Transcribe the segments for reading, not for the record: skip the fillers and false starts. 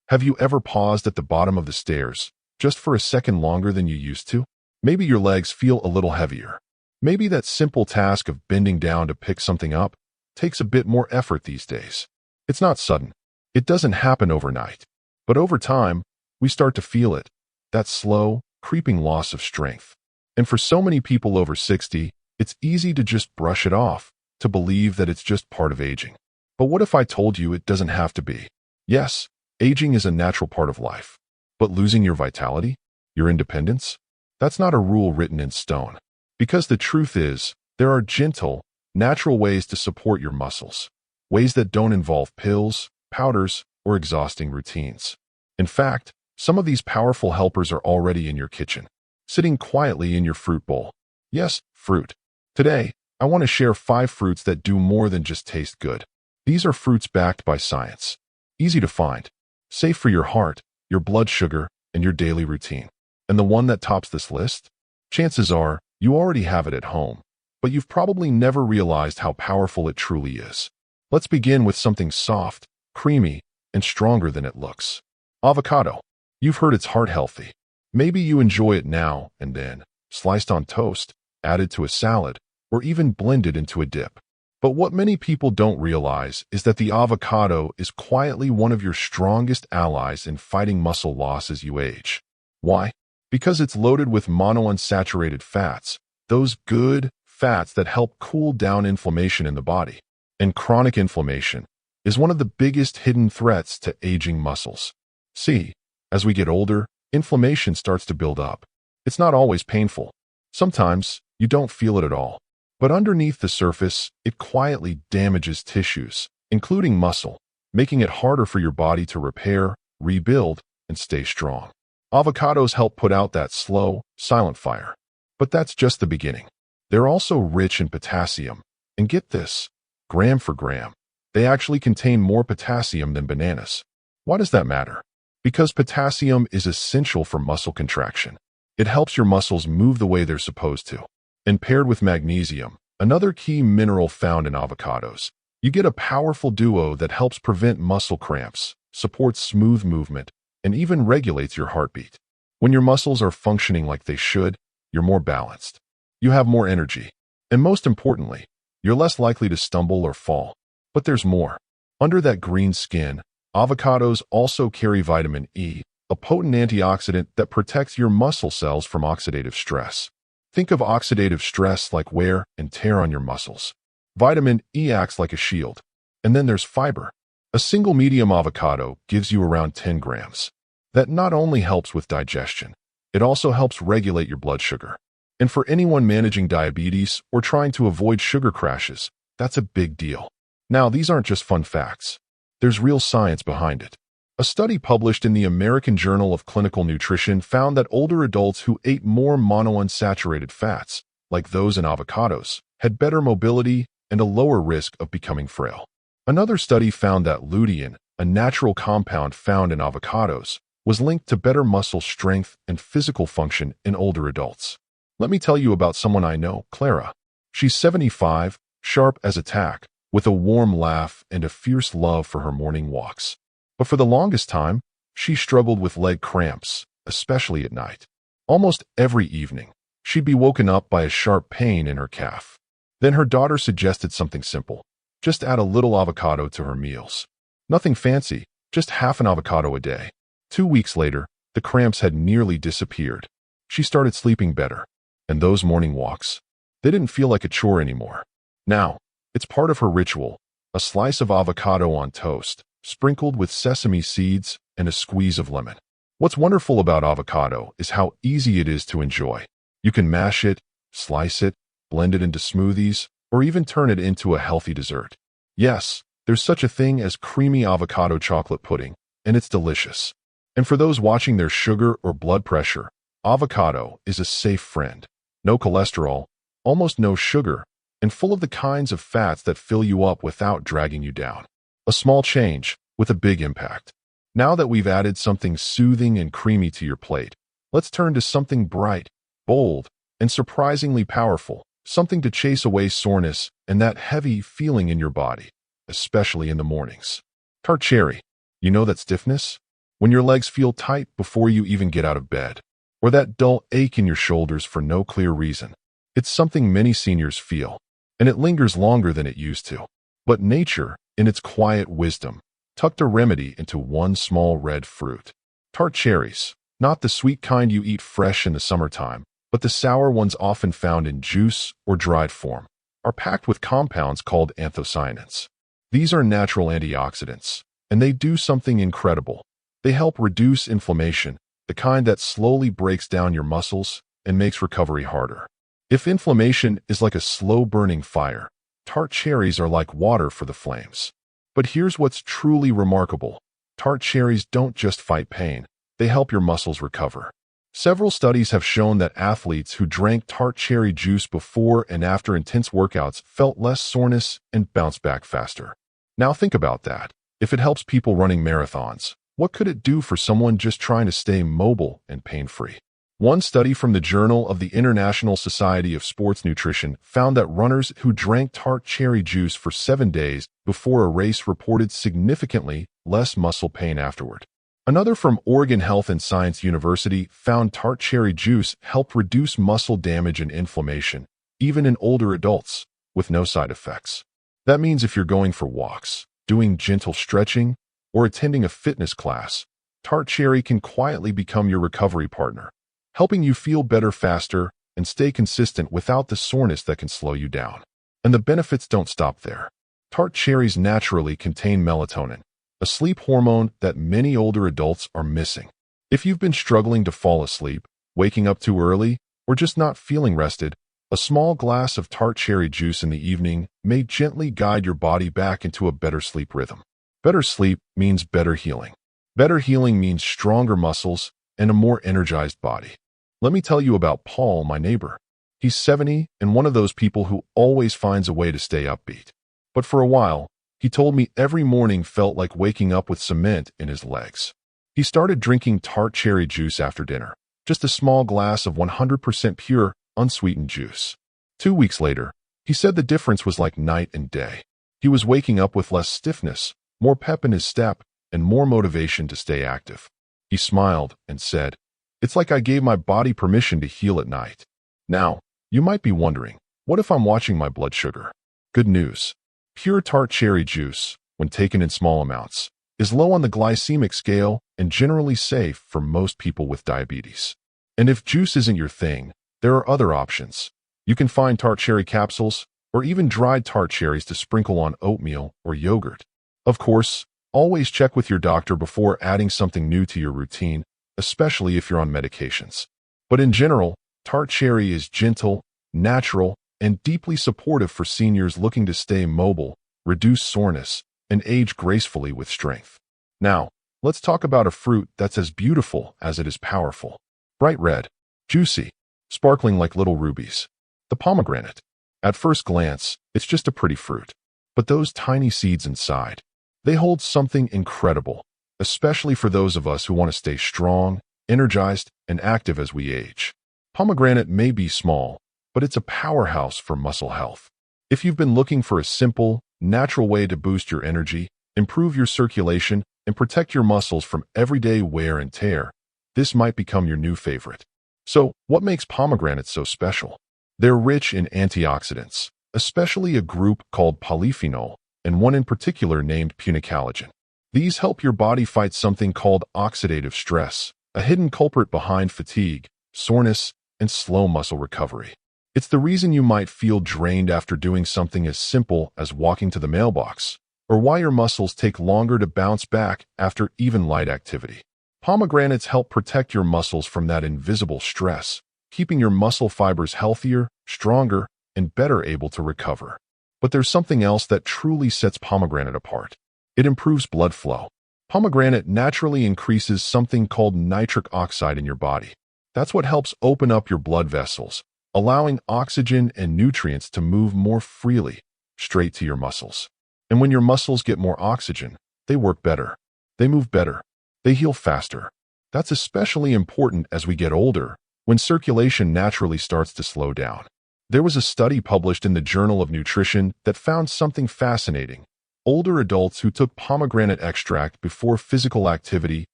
Have you ever paused at the bottom of the stairs, just for a second longer than you used to? Maybe your legs feel a little heavier. Maybe that simple task of bending down to pick something up takes a bit more effort these days. It's not sudden. It doesn't happen overnight. But over time, we start to feel it, that slow, creeping loss of strength. And for so many people over 60, it's easy to just brush it off, to believe that it's just part of aging. But what if I told you it doesn't have to be? Yes, aging is a natural part of life. But losing your vitality, your independence, that's not a rule written in stone. Because the truth is, there are gentle, natural ways to support your muscles. Ways that don't involve pills, powders, or exhausting routines. In fact, some of these powerful helpers are already in your kitchen, sitting quietly in your fruit bowl. Yes, fruit. Today, I want to share 5 fruits that do more than just taste good. These are fruits backed by science. Easy to find, safe for your heart, your blood sugar, and your daily routine. And the one that tops this list? Chances are, you already have it at home, but you've probably never realized how powerful it truly is. Let's begin with something soft, creamy, and stronger than it looks. Avocado. You've heard it's heart-healthy. Maybe you enjoy it now and then, sliced on toast, added to a salad, or even blended into a dip. But what many people don't realize is that the avocado is quietly one of your strongest allies in fighting muscle loss as you age. Why? Because it's loaded with monounsaturated fats, those good fats that help cool down inflammation in the body. And chronic inflammation is one of the biggest hidden threats to aging muscles. See, as we get older, inflammation starts to build up. It's not always painful. Sometimes you don't feel it at all. But underneath the surface, it quietly damages tissues, including muscle, making it harder for your body to repair, rebuild, and stay strong. Avocados help put out that slow, silent fire. But that's just the beginning. They're also rich in potassium. And get this, gram for gram, they actually contain more potassium than bananas. Why does that matter? Because potassium is essential for muscle contraction. It helps your muscles move the way they're supposed to. And paired with magnesium, another key mineral found in avocados, you get a powerful duo that helps prevent muscle cramps, supports smooth movement, and even regulates your heartbeat. When your muscles are functioning like they should, you're more balanced. You have more energy. And most importantly, you're less likely to stumble or fall. But there's more. Under that green skin, avocados also carry vitamin E, a potent antioxidant that protects your muscle cells from oxidative stress. Think of oxidative stress like wear and tear on your muscles. Vitamin E acts like a shield. And then there's fiber. A single medium avocado gives you around 10 grams. That not only helps with digestion, it also helps regulate your blood sugar. And for anyone managing diabetes or trying to avoid sugar crashes, that's a big deal. Now, these aren't just fun facts. There's real science behind it. A study published in the American Journal of Clinical Nutrition found that older adults who ate more monounsaturated fats, like those in avocados, had better mobility and a lower risk of becoming frail. Another study found that lutein, a natural compound found in avocados, was linked to better muscle strength and physical function in older adults. Let me tell you about someone I know, Clara. She's 75, sharp as a tack, with a warm laugh and a fierce love for her morning walks. But for the longest time, she struggled with leg cramps, especially at night. Almost every evening, she'd be woken up by a sharp pain in her calf. Then her daughter suggested something simple. Just add a little avocado to her meals. Nothing fancy, just half an avocado a day. 2 weeks later, the cramps had nearly disappeared. She started sleeping better. And those morning walks, they didn't feel like a chore anymore. Now, it's part of her ritual, a slice of avocado on toast, sprinkled with sesame seeds and a squeeze of lemon. What's wonderful about avocado is how easy it is to enjoy. You can mash it, slice it, blend it into smoothies, or even turn it into a healthy dessert. Yes, there's such a thing as creamy avocado chocolate pudding, and it's delicious. And for those watching their sugar or blood pressure, avocado is a safe friend. No cholesterol, almost no sugar, and full of the kinds of fats that fill you up without dragging you down. A small change with a big impact. Now that we've added something soothing and creamy to your plate, let's turn to something bright, bold, and surprisingly powerful, something to chase away soreness and that heavy feeling in your body, especially in the mornings. Tart cherry. You know that stiffness? when your legs feel tight before you even get out of bed, or that dull ache in your shoulders for no clear reason. It's something many seniors feel, and it lingers longer than it used to. But nature, in its quiet wisdom, tucked a remedy into one small red fruit. Tart cherries, not the sweet kind you eat fresh in the summertime, but the sour ones often found in juice or dried form, are packed with compounds called anthocyanins. These are natural antioxidants, and they do something incredible. They help reduce inflammation, the kind that slowly breaks down your muscles and makes recovery harder. If inflammation is like a slow-burning fire, tart cherries are like water for the flames. But here's what's truly remarkable. Tart cherries don't just fight pain, they help your muscles recover. Several studies have shown that athletes who drank tart cherry juice before and after intense workouts felt less soreness and bounced back faster. Now think about that. If it helps people running marathons, what could it do for someone just trying to stay mobile and pain-free? One study from the Journal of the International Society of Sports Nutrition found that runners who drank tart cherry juice for 7 days before a race reported significantly less muscle pain afterward. Another from Oregon Health and Science University found tart cherry juice helped reduce muscle damage and inflammation, even in older adults, with no side effects. That means if you're going for walks, doing gentle stretching, or attending a fitness class, tart cherry can quietly become your recovery partner, helping you feel better faster and stay consistent without the soreness that can slow you down. And the benefits don't stop there. Tart cherries naturally contain melatonin, a sleep hormone that many older adults are missing. If you've been struggling to fall asleep, waking up too early, or just not feeling rested, a small glass of tart cherry juice in the evening may gently guide your body back into a better sleep rhythm. Better sleep means better healing. Better healing means stronger muscles and a more energized body. Let me tell you about Paul, my neighbor. He's 70 and one of those people who always finds a way to stay upbeat. But for a while, he told me every morning felt like waking up with cement in his legs. He started drinking tart cherry juice after dinner, just a small glass of 100% pure, unsweetened juice. 2 weeks later, he said the difference was like night and day. He was waking up with less stiffness, more pep in his step, and more motivation to stay active. He smiled and said, "It's like I gave my body permission to heal at night." Now, you might be wondering, what if I'm watching my blood sugar? Good news. Pure tart cherry juice, when taken in small amounts, is low on the glycemic scale and generally safe for most people with diabetes. And if juice isn't your thing, there are other options. You can find tart cherry capsules or even dried tart cherries to sprinkle on oatmeal or yogurt. Of course, always check with your doctor before adding something new to your routine, especially if you're on medications. But in general, tart cherry is gentle, natural, and deeply supportive for seniors looking to stay mobile, reduce soreness, and age gracefully with strength. Now, let's talk about a fruit that's as beautiful as it is powerful. Bright red, juicy, sparkling like little rubies. The pomegranate. At first glance, it's just a pretty fruit. But those tiny seeds inside, they hold something incredible, especially for those of us who want to stay strong, energized, and active as we age. Pomegranate may be small, but it's a powerhouse for muscle health. If you've been looking for a simple, natural way to boost your energy, improve your circulation, and protect your muscles from everyday wear and tear, this might become your new favorite. So, what makes pomegranates so special? They're rich in antioxidants, especially a group called polyphenol, and one in particular named punicalagin. These help your body fight something called oxidative stress, a hidden culprit behind fatigue, soreness, and slow muscle recovery. It's the reason you might feel drained after doing something as simple as walking to the mailbox, or why your muscles take longer to bounce back after even light activity. Pomegranates help protect your muscles from that invisible stress, keeping your muscle fibers healthier, stronger, and better able to recover. But there's something else that truly sets pomegranate apart. It improves blood flow. Pomegranate naturally increases something called nitric oxide in your body. That's what helps open up your blood vessels, allowing oxygen and nutrients to move more freely, straight to your muscles. And when your muscles get more oxygen, they work better. They move better. They heal faster. That's especially important as we get older, when circulation naturally starts to slow down. There was a study published in the Journal of Nutrition that found something fascinating. Older adults who took pomegranate extract before physical activity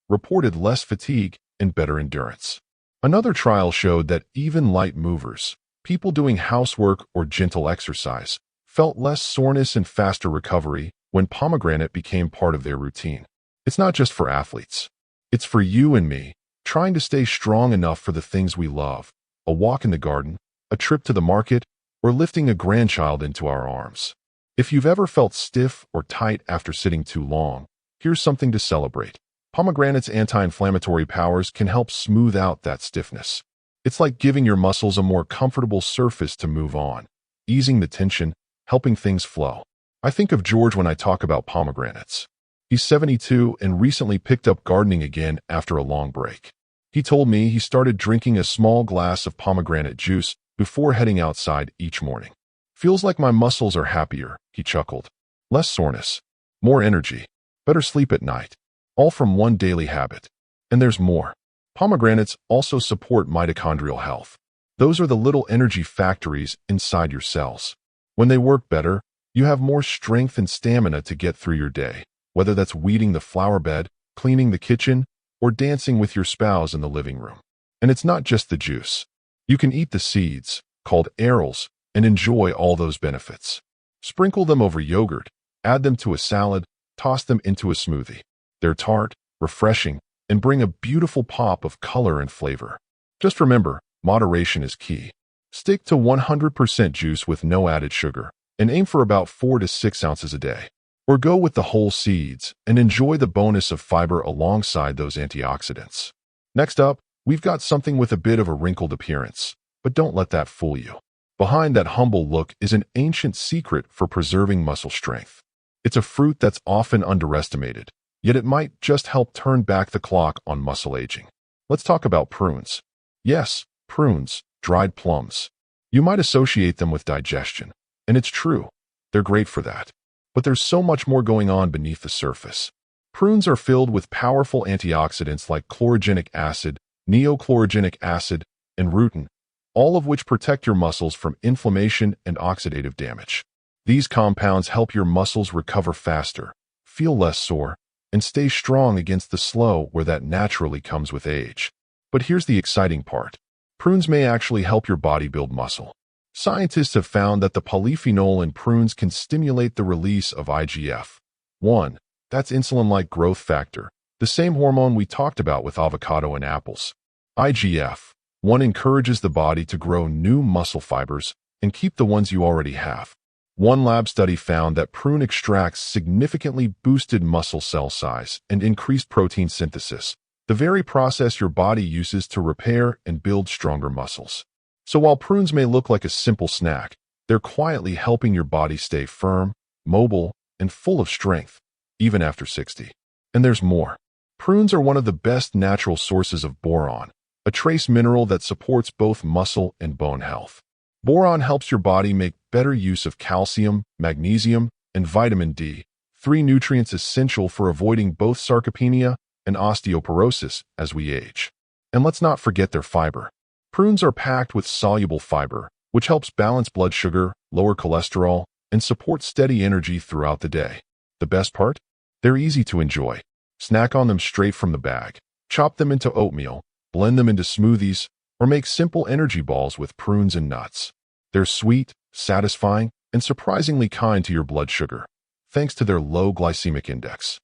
reported less fatigue and better endurance. Another trial showed that even light movers, people doing housework or gentle exercise, felt less soreness and faster recovery when pomegranate became part of their routine. It's not just for athletes. It's for you and me, trying to stay strong enough for the things we love: a walk in the garden, a trip to the market, or lifting a grandchild into our arms. If you've ever felt stiff or tight after sitting too long, here's something to celebrate. Pomegranate's anti-inflammatory powers can help smooth out that stiffness. It's like giving your muscles a more comfortable surface to move on, easing the tension, helping things flow. I think of George when I talk about pomegranates. He's 72 and recently picked up gardening again after a long break. He told me he started drinking a small glass of pomegranate juice before heading outside each morning. "Feels like my muscles are happier," he chuckled. "Less soreness, more energy, better sleep at night. All from one daily habit." And there's more. Pomegranates also support mitochondrial health. Those are the little energy factories inside your cells. When they work better, you have more strength and stamina to get through your day, whether that's weeding the flower bed, cleaning the kitchen, or dancing with your spouse in the living room. And it's not just the juice. You can eat the seeds, called arils, and enjoy all those benefits. Sprinkle them over yogurt, add them to a salad, toss them into a smoothie. They're tart, refreshing, and bring a beautiful pop of color and flavor. Just remember, moderation is key. Stick to 100% juice with no added sugar, and aim for about 4 to 6 ounces a day. Or go with the whole seeds and enjoy the bonus of fiber alongside those antioxidants. Next up, we've got something with a bit of a wrinkled appearance, but don't let that fool you. Behind that humble look is an ancient secret for preserving muscle strength. It's a fruit that's often underestimated, yet it might just help turn back the clock on muscle aging. Let's talk about prunes. Yes, prunes, dried plums. You might associate them with digestion, and it's true. They're great for that. But there's so much more going on beneath the surface. Prunes are filled with powerful antioxidants like chlorogenic acid, neochlorogenic acid, and rutin, all of which protect your muscles from inflammation and oxidative damage. These compounds help your muscles recover faster, feel less sore, and stay strong against the slow where that naturally comes with age. But here's the exciting part. Prunes may actually help your body build muscle. Scientists have found that the polyphenol in prunes can stimulate the release of IGF-1. That's insulin-like growth factor, the same hormone we talked about with avocado and apples. IGF-1 encourages the body to grow new muscle fibers and keep the ones you already have. One lab study found that prune extracts significantly boosted muscle cell size and increased protein synthesis, the very process your body uses to repair and build stronger muscles. So while prunes may look like a simple snack, they're quietly helping your body stay firm, mobile, and full of strength, even after 60. And there's more. Prunes are one of the best natural sources of boron, a trace mineral that supports both muscle and bone health. Boron helps your body make better use of calcium, magnesium, and vitamin D, 3 nutrients essential for avoiding both sarcopenia and osteoporosis as we age. And let's not forget their fiber. Prunes are packed with soluble fiber, which helps balance blood sugar, lower cholesterol, and support steady energy throughout the day. The best part? They're easy to enjoy. Snack on them straight from the bag. Chop them into oatmeal, blend them into smoothies, or make simple energy balls with prunes and nuts. They're sweet, satisfying, and surprisingly kind to your blood sugar, thanks to their low glycemic index.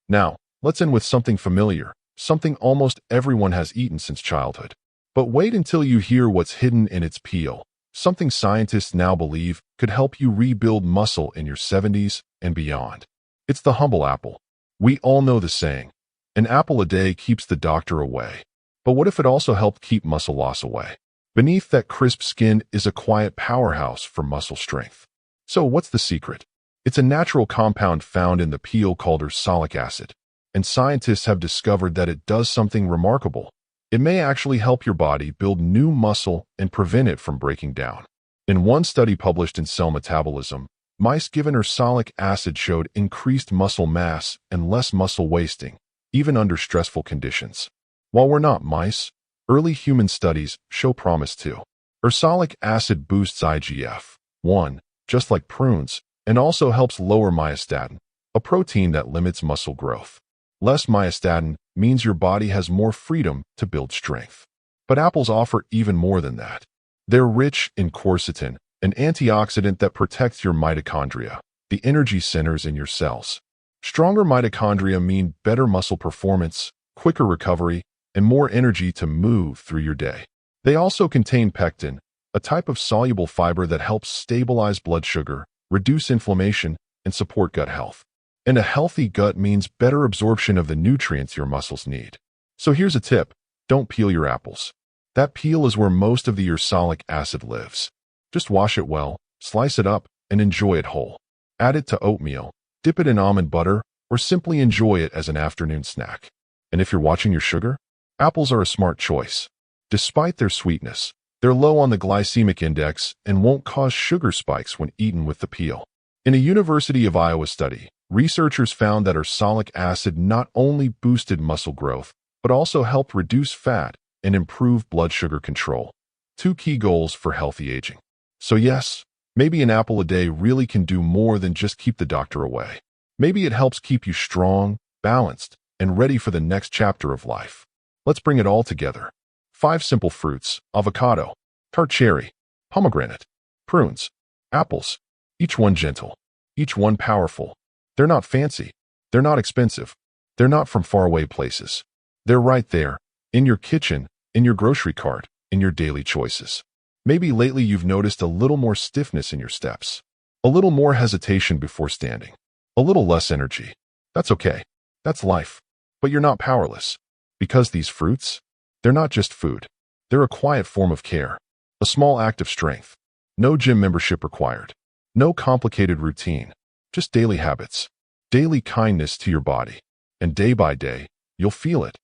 Now, let's end with something familiar, something almost everyone has eaten since childhood. But wait until you hear what's hidden in its peel, something scientists now believe could help you rebuild muscle in your 70s and beyond. It's the humble apple. We all know the saying, an apple a day keeps the doctor away. But what if it also helped keep muscle loss away? Beneath that crisp skin is a quiet powerhouse for muscle strength. So what's the secret? It's a natural compound found in the peel called ursolic acid, and scientists have discovered that it does something remarkable. It may actually help your body build new muscle and prevent it from breaking down. In one study published in Cell Metabolism, mice given ursolic acid showed increased muscle mass and less muscle wasting, even under stressful conditions. While we're not mice, early human studies show promise too. Ursolic acid boosts IGF-1, just like prunes, and also helps lower myostatin, a protein that limits muscle growth. Less myostatin means your body has more freedom to build strength. But apples offer even more than that. They're rich in quercetin, an antioxidant that protects your mitochondria, the energy centers in your cells. Stronger mitochondria mean better muscle performance, quicker recovery, and more energy to move through your day. They also contain pectin, a type of soluble fiber that helps stabilize blood sugar, reduce inflammation, and support gut health. And a healthy gut means better absorption of the nutrients your muscles need. So here's a tip: don't peel your apples. That peel is where most of the ursolic acid lives. Just wash it well, slice it up, and enjoy it whole. Add it to oatmeal, dip it in almond butter, or simply enjoy it as an afternoon snack. And if you're watching your sugar, apples are a smart choice. Despite their sweetness, they're low on the glycemic index and won't cause sugar spikes when eaten with the peel. In a University of Iowa study, researchers found that ursolic acid not only boosted muscle growth, but also helped reduce fat and improve blood sugar control. Two key goals for healthy aging. So yes, maybe an apple a day really can do more than just keep the doctor away. Maybe it helps keep you strong, balanced, and ready for the next chapter of life. Let's bring it all together. 5 simple fruits: avocado, tart cherry, pomegranate, prunes, apples. Each one gentle, each one powerful. They're not fancy. They're not expensive. They're not from faraway places. They're right there, in your kitchen, in your grocery cart, in your daily choices. Maybe lately you've noticed a little more stiffness in your steps, a little more hesitation before standing, a little less energy. That's okay. That's life. But you're not powerless. Because these fruits, they're not just food. They're a quiet form of care, a small act of strength. No gym membership required. No complicated routine. Just daily habits. Daily kindness to your body. And day by day, you'll feel it.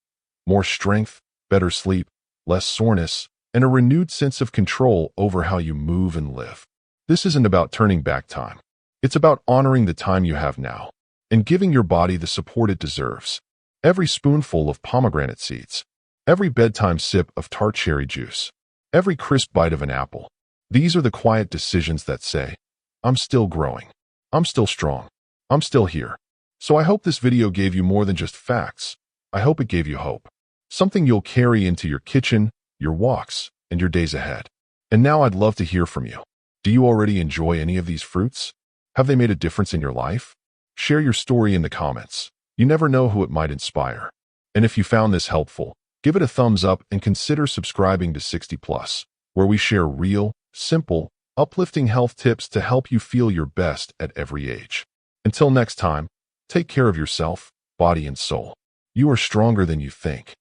More strength, better sleep, less soreness, and a renewed sense of control over how you move and live. This isn't about turning back time. It's about honoring the time you have now and giving your body the support it deserves. Every spoonful of pomegranate seeds, every bedtime sip of tart cherry juice, every crisp bite of an apple. These are the quiet decisions that say, I'm still growing. I'm still strong. I'm still here. So I hope this video gave you more than just facts. I hope it gave you hope. Something you'll carry into your kitchen, your walks, and your days ahead. And now I'd love to hear from you. Do you already enjoy any of these fruits? Have they made a difference in your life? Share your story in the comments. You never know who it might inspire. And if you found this helpful, give it a thumbs up and consider subscribing to 60plus, where we share real, simple, uplifting health tips to help you feel your best at every age. Until next time, take care of yourself, body and soul. You are stronger than you think.